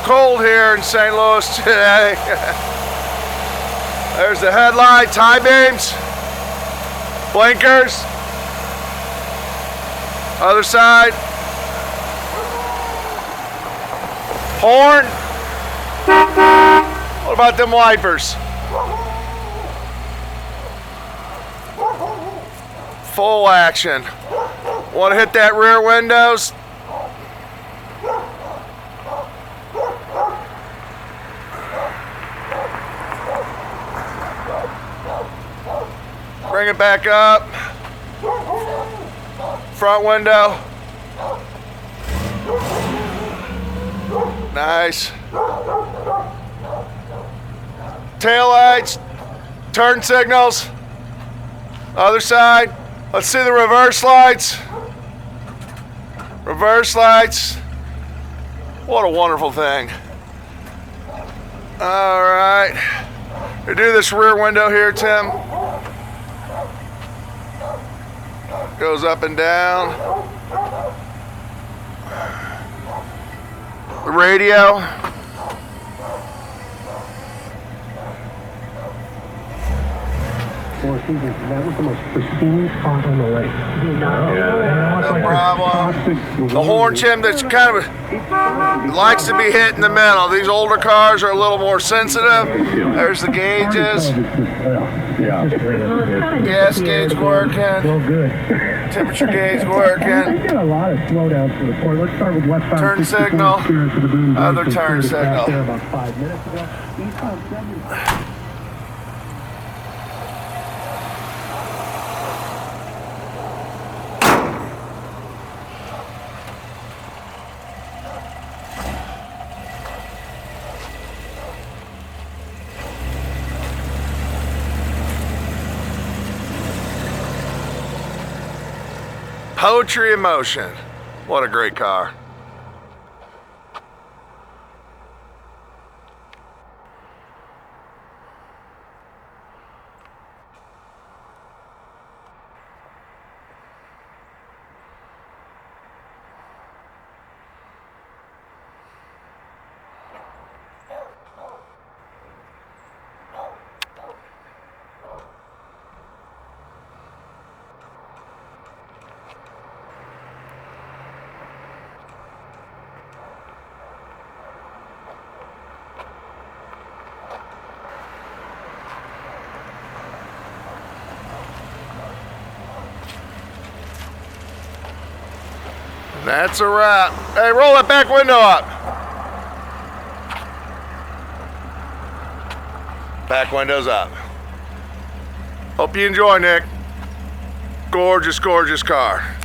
cold here in St. Louis today. There's the headlights, high beams, blinkers. Other side. Horn. What about them wipers? Full action. Want to hit that rear windows? Bring it back up. Front window. Nice. Tail lights. Turn signals. Other side. Let's see the reverse lights. Reverse lights. What a wonderful thing. All right. We do this rear window here, Tim. Goes up and down. The radio. That was the most pristine spot on the lake. No problem. The horn trim that's kind of likes to be hit in the middle. These older cars are a little more sensitive. There's the gauges. Gas gauge working. Temperature gauge working. Get a lot of slowdowns for the port. Let's start with westbound. Turn signal. Other turn signal. About 5 minutes ago. Poetry in motion. What a great car. That's a wrap. Hey, roll that back window up. Back window's up. Hope you enjoy, Nick. Gorgeous, gorgeous car.